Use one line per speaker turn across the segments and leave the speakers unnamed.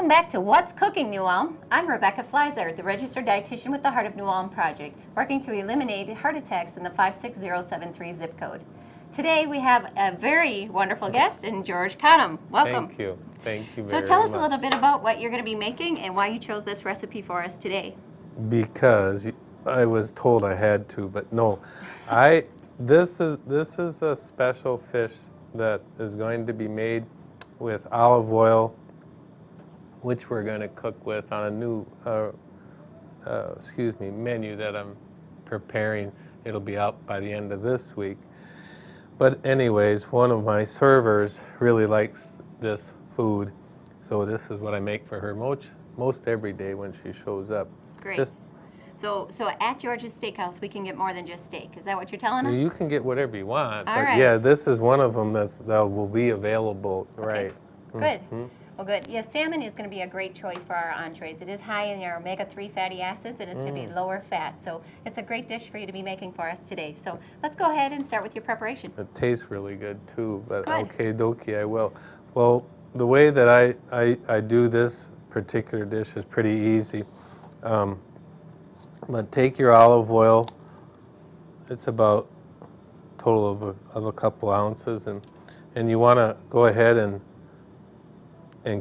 Welcome back to What's Cooking New Ulm. I'm Rebecca Fliszar, the registered dietitian with the Heart of New Ulm Project, working to eliminate heart attacks in the 56073 zip code. Today we have a very wonderful guest in Geroge Cottom. Welcome.
Thank you. Thank you very
So
much.
tell us a little bit about what you're going to be making and why you chose this recipe for us today.
Because I was told I had to, but no. This is a special fish that is going to be made with olive oil, which we're going to cook with on a new menu that I'm preparing. It'll be out by the end of this week. But anyways, one of my servers really likes this food, so this is what I make for her most every day when she shows up.
Great. So at George's Steakhouse, we can get more than just steak. Is that what you're telling us?
You can get whatever you want,
All
but
right.
yeah, this is one of them that will be available,
Okay.
right?
Good.
Mm-hmm.
Well, good. Yeah, salmon is going to be a great choice for our entrees. It is high in your omega-3 fatty acids, and it's going to be lower fat. So it's a great dish for you to be making for us today. So let's go ahead and start with your preparation.
It tastes really good too, but
Good.
okay, dokie, I will. Well, the way that I do this particular dish is pretty easy. But take your olive oil. It's about a total of a couple ounces, and you want to go ahead and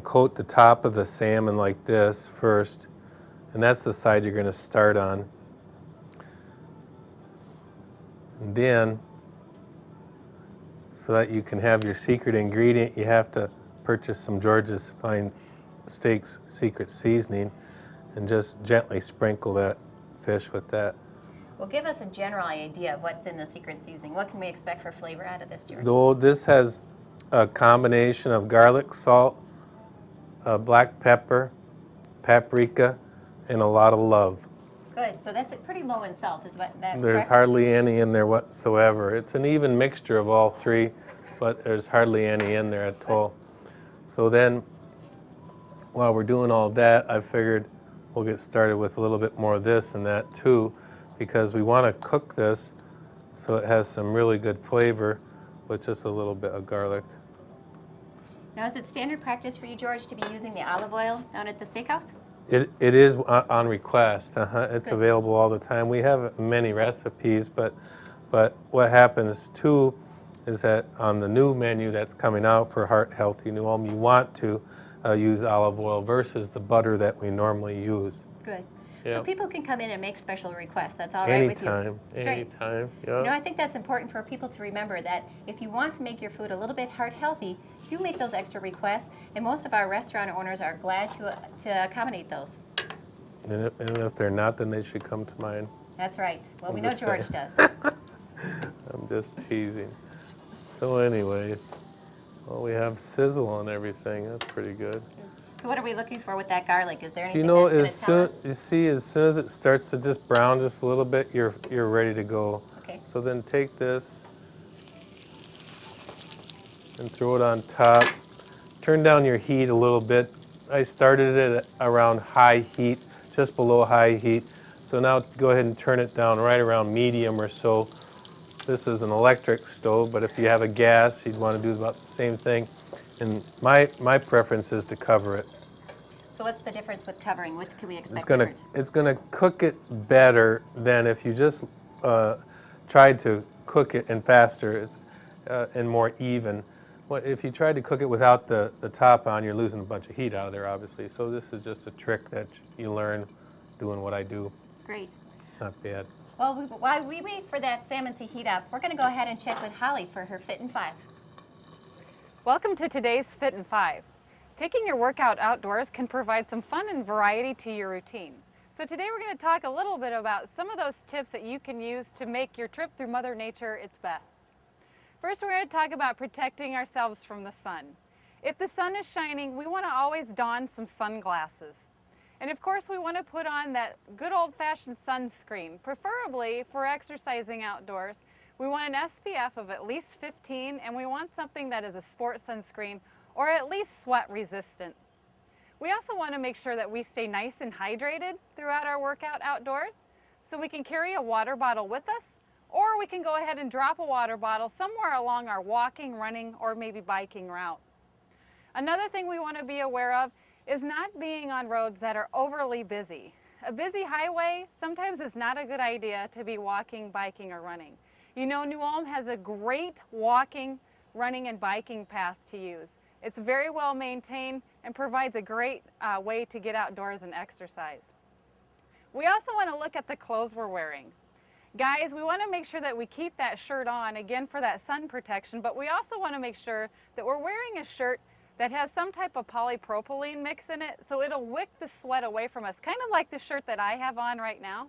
coat the top of the salmon like this first, and that's the side you're going to start on. And then, so that you can have your secret ingredient, you have to purchase some George's Fine Steaks secret seasoning and just gently sprinkle that fish with that.
Well, give us a general idea of what's in the secret seasoning. What can we expect for flavor out of this, George?
Though this has a combination of garlic, salt, black pepper, paprika, and a lot of love.
Good. So that's pretty low in salt, is that
There's
correct?
hardly any in there whatsoever. It's an even mixture of all three, but there's hardly any in there at all. So then, while we're doing all that, I figured we'll get started with a little bit more of this and that too, because we want to cook this so it has some really good flavor with just a little bit of garlic.
Now, is it standard practice for you, George, to be using the olive oil down at the steakhouse?
It is on request. It's
Good.
available all the time. We have many recipes, but what happens too is that on the new menu that's coming out for Heart Healthy New Ulm, you want to use olive oil versus the butter that we normally use.
Good.
Yep.
So people can come in and make special requests. That's all right with you?
Anytime. Yep.
You know, I think that's important for people to remember that if you want to make your food a little bit heart healthy, do make those extra requests, and most of our restaurant owners are glad to accommodate those.
And if they're not, then they should come to mine.
That's right. Well, we know George does.
I'm just teasing. So anyways, well, we have sizzle and everything. That's pretty good.
So what are we looking for with that garlic? Is there anything
You know,
that's going to tell us?
you see, as soon as it starts to just brown just a little bit, you're ready to go.
Okay.
So then take this and throw it on top. Turn down your heat a little bit. I started it at around high heat, just below high heat. So now go ahead and turn it down right around medium or so. This is an electric stove, but if you have a gas, you'd want to do about the same thing. And my preference is to cover it.
So what's the difference with covering? What can we expect?
It's gonna cook it better than if you just tried to cook it and faster and more even. If you tried to cook it without the top on, you're losing a bunch of heat out of there, obviously. So this is just a trick that you learn doing what I do.
Great.
It's not bad.
Well, while we wait for that salmon to heat up, we're going to go ahead and check with Holly for her Fit in 5.
Welcome to today's Fit in 5. Taking your workout outdoors can provide some fun and variety to your routine. So today we're going to talk a little bit about some of those tips that you can use to make your trip through Mother Nature its best. First, we're going to talk about protecting ourselves from the sun. If the sun is shining, we want to always don some sunglasses. And of course, we want to put on that good old-fashioned sunscreen, preferably for exercising outdoors. We want an SPF of at least 15, and we want something that is a sport sunscreen or at least sweat resistant. We also want to make sure that we stay nice and hydrated throughout our workout outdoors, so we can carry a water bottle with us, or we can go ahead and drop a water bottle somewhere along our walking, running, or maybe biking route. Another thing we want to be aware of is not being on roads that are overly busy. A busy highway sometimes is not a good idea to be walking, biking, or running. You know, New Ulm has a great walking, running, and biking path to use. It's very well maintained and provides a great way to get outdoors and exercise. We also want to look at the clothes we're wearing. Guys, we want to make sure that we keep that shirt on, again, for that sun protection, but we also want to make sure that we're wearing a shirt that has some type of polypropylene mix in it, so it'll wick the sweat away from us, kind of like the shirt that I have on right now.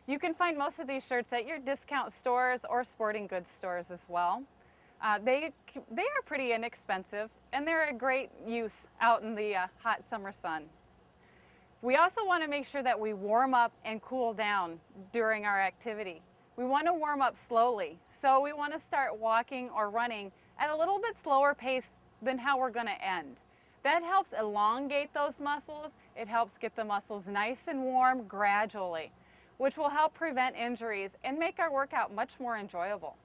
You can find most of these shirts at your discount stores or sporting goods stores as well. They are pretty inexpensive, and they're a great use out in the hot summer sun. We also want to make sure that we warm up and cool down during our activity. We want to warm up slowly, so we want to start walking or running at a little bit slower pace than how we're going to end. That helps elongate those muscles. It helps get the muscles nice and warm gradually, which will help prevent injuries and make our workout much more enjoyable.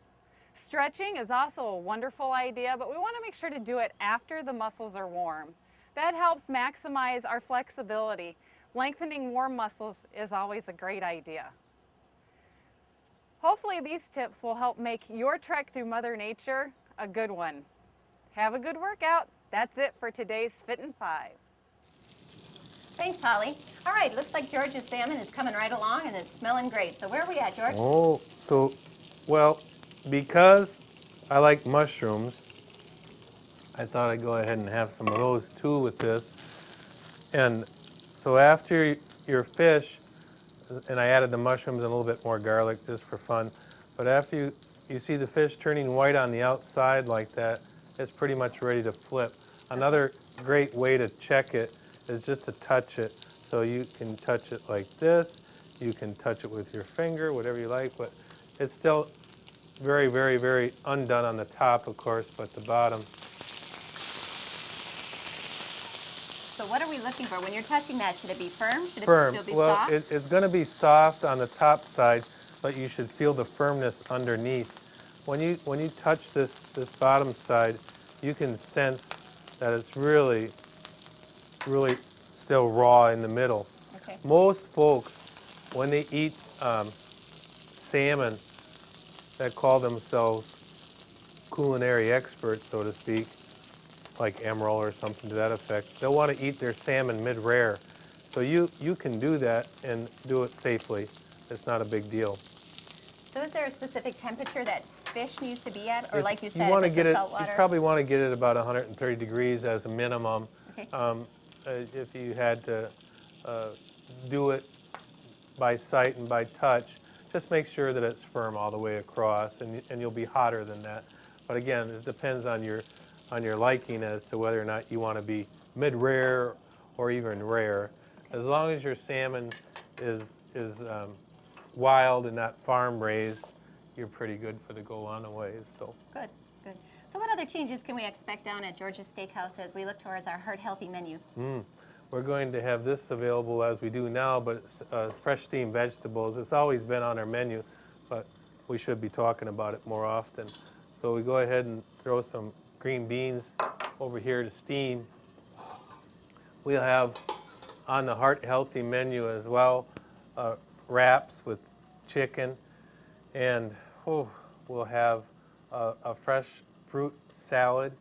Stretching is also a wonderful idea, but we want to make sure to do it after the muscles are warm. That helps maximize our flexibility. Lengthening warm muscles is always a great idea. Hopefully these tips will help make your trek through Mother Nature a good one. Have a good workout. That's it for today's Fit in 5.
Thanks, Holly. All right, looks like George's salmon is coming right along and it's smelling great. So where are we at, George?
Oh, so, well, because I like mushrooms, I thought I'd go ahead and have some of those too with this. And so after your fish, and I added the mushrooms and a little bit more garlic just for fun, but after you see the fish turning white on the outside like that, it's pretty much ready to flip. Another great way to check it is just to touch it. So you can touch it like this, you can touch it with your finger, whatever you like, but it's still very, very, very undone on the top, of course, but the bottom.
So what are we looking for? When you're touching that, should it be firm? Should
Firm.
it still be
Well,
soft?
it's going to be soft on the top side, but you should feel the firmness underneath. When you touch this bottom side, you can sense that it's really, really still raw in the middle.
Okay.
Most folks, when they eat salmon that call themselves culinary experts, so to speak, like Emerald or something to that effect, they'll want to eat their salmon mid-rare. So you can do that and do it safely. It's not a big deal.
So is there a specific temperature that fish needs to be at? Or
If
like you
you
said,
want to
if
get
it's
it,
saltwater?
you probably want to get it about 130 degrees as a minimum.
Okay.
If you had to do it by sight and by touch, just make sure that it's firm all the way across, and you'll be hotter than that. But again, it depends on your liking as to whether or not you want to be mid-rare or even rare. As long as your salmon is wild and not farm raised, you're pretty good for the go on a ways. So
Good, good. So what other changes can we expect down at George's Steakhouse as we look towards our heart healthy menu?
we're going to have this available as we do now, but it's, fresh steamed vegetables. It's always been on our menu, but we should be talking about it more often. So we go ahead and throw some green beans over here to steam. We'll have on the heart healthy menu as well wraps with chicken, and we'll have a fresh fruit salad.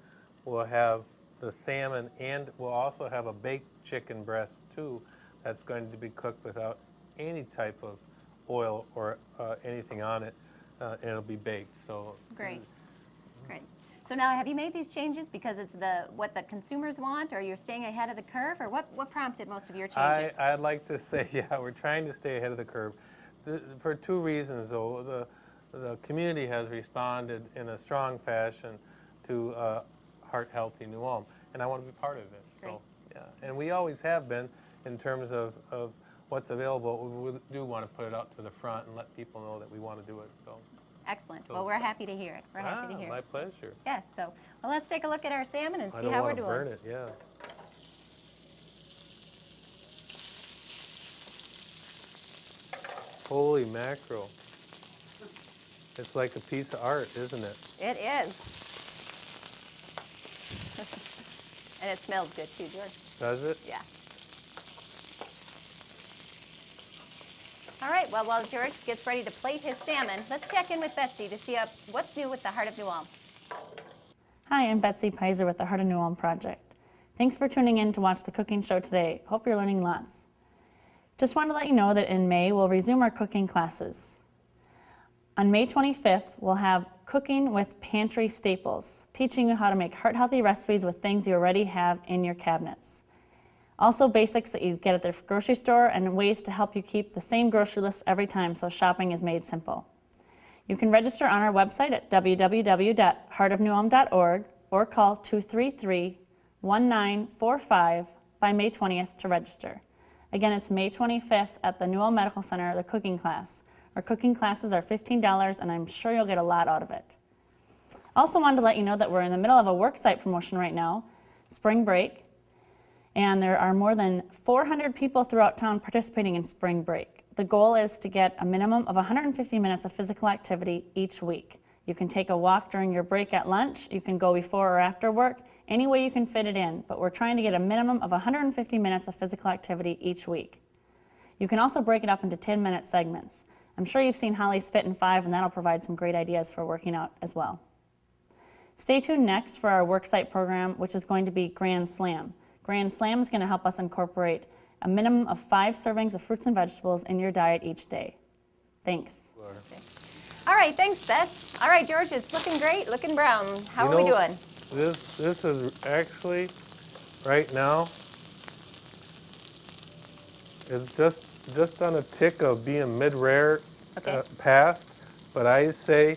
We'll have the salmon, and we'll also have a baked chicken breast too that's going to be cooked without any type of oil or anything on it, and it'll be baked. So
Great, great. So now, have you made these changes because it's what the consumers want, or you're staying ahead of the curve, or what prompted most of your changes?
I'd like to say, yeah, we're trying to stay ahead of the curve. For two reasons, though. The community has responded in a strong fashion to Heart Healthy New Ulm, and I want to be part of it.
Great.
So, yeah, and we always have been in terms of what's available. We do want to put it out to the front and let people know that we want to do it. So.
Excellent.
So-
Well, we're happy to hear it. We're happy to hear
My
it.
pleasure.
Yes. So, well, let's take a look at our salmon and
I
see
don't
how
want
we're
to
doing.
burn it, yeah. Holy mackerel. It's like a piece of art, isn't it?
It is. And it smells good too, George.
Does it?
Yeah. All right, well, while George gets ready to plate his salmon, let's check in with Betsy to see what's new with the Heart of New Ulm.
Hi, I'm Betsy Pizer with the Heart of New Ulm Project. Thanks for tuning in to watch the cooking show today. Hope you're learning lots. Just wanted to let you know that in May we'll resume our cooking classes. On May 25th, we'll have Cooking with Pantry Staples, teaching you how to make heart-healthy recipes with things you already have in your cabinets. Also basics that you get at the grocery store and ways to help you keep the same grocery list every time so shopping is made simple. You can register on our website at www.heartofnewulm.org or call 233-1945 by May 20th to register. Again, it's May 25th at the New Ulm Medical Center, the cooking class. Our cooking classes are $15 and I'm sure you'll get a lot out of it. Also wanted to let you know that we're in the middle of a worksite promotion right now, spring break, and there are more than 400 people throughout town participating in spring break. The goal is to get a minimum of 150 minutes of physical activity each week. You can take a walk during your break at lunch, you can go before or after work, any way you can fit it in, but we're trying to get a minimum of 150 minutes of physical activity each week. You can also break it up into 10-minute segments. I'm sure you've seen Holly's Fit in 5 and that'll provide some great ideas for working out as well. Stay tuned next for our worksite program, which is going to be Grand Slam. Grand Slam is going to help us incorporate a minimum of 5 servings of fruits and vegetables in your diet each day. Thanks.
Okay. All right, thanks, Beth. All right, George, it's looking great, looking brown. How are we doing?
This is actually, right now, is just on a tick of being mid-rare past, but I say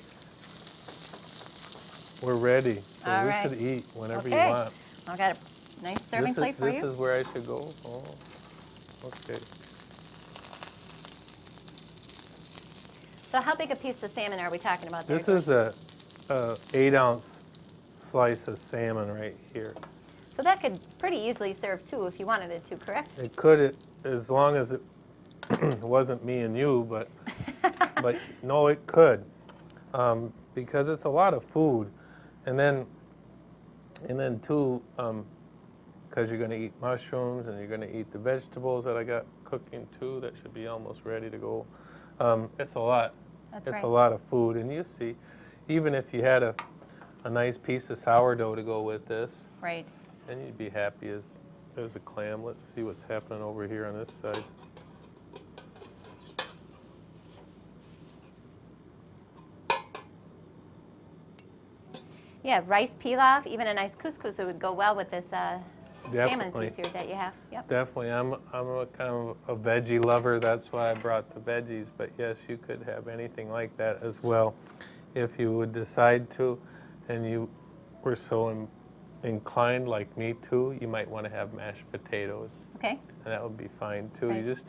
we're ready. So
All
we
right.
should eat whenever you
Okay.
want.
I've got a nice serving plate for you.
This is where I should go? Oh, okay.
So how big a piece of salmon are we talking about there,
This
George?
is a 8-ounce slice of salmon right here.
So that could pretty easily serve 2 if you wanted it to, correct?
It could, as long as it wasn't me and you, but no, it could, because it's a lot of food, and then too, because you're going to eat mushrooms and you're going to eat the vegetables that I got cooking too. That should be almost ready to go. It's a lot.
That's
it's
right.
a lot of food, and you see, even if you had a nice piece of sourdough to go with this,
Right.
then you'd be happy as a clam. Let's see what's happening over here on this side.
Yeah, rice pilaf, even a nice couscous that would go well with this salmon
Definitely.
piece here that you have. Yep.
Definitely. I'm a kind of a veggie lover. That's why I brought the veggies. But yes, you could have anything like that as well, if you would decide to, and you were so inclined like me too. You might want to have mashed potatoes.
Okay.
And that would be fine too.
Right.
You just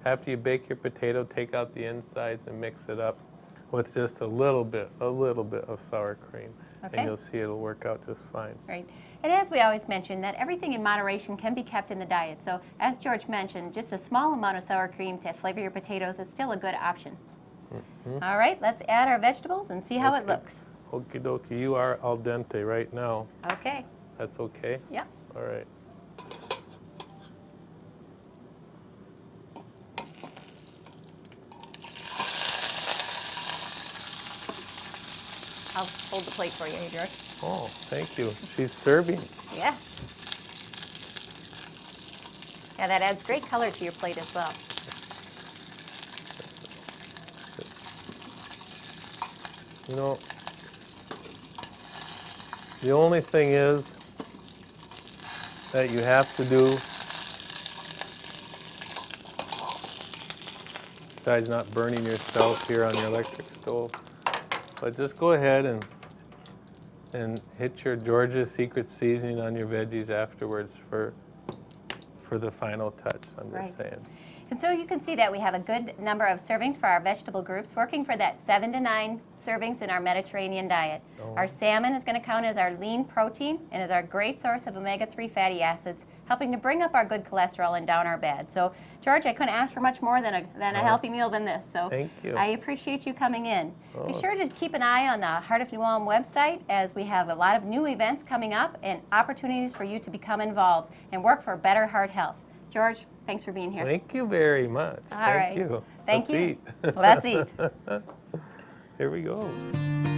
after you bake your potato, take out the insides and mix it up with just a little bit of sour cream.
Okay.
And you'll see it'll work out just fine.
Right. And as we always mention, that everything in moderation can be kept in the diet. So as George mentioned, just a small amount of sour cream to flavor your potatoes is still a good option.
Mm-hmm.
All right, let's add our vegetables and see how it looks.
Okie dokie, you are al dente right now.
Okay.
That's okay?
Yep.
All right.
I'll hold the plate for you, George.
Oh, thank you. She's serving.
Yeah. Yeah, that adds great color to your plate as well.
You know, the only thing is that you have to do, besides not burning yourself here on your electric stove, but just go ahead and hit your George's Secret seasoning on your veggies afterwards for the final touch. I'm just saying.
And so you can see that we have a good number of servings for our vegetable groups, working for that 7 to 9 servings in our Mediterranean diet.
Oh.
Our salmon is going to count as our lean protein and is our great source of omega-3 fatty acids, helping to bring up our good cholesterol and down our bad. So, George, I couldn't ask for much more than a healthy meal than this. So,
Thank you.
I appreciate you coming in.
Oh,
Be sure to keep an eye on the Heart of New Ulm website, as we have a lot of new events coming up and opportunities for you to become involved and work for better heart health. George, thanks for being here.
Thank you very much.
All
Thank
right.
you.
Thank
Let's
you.
eat.
Let's eat.
Here we go.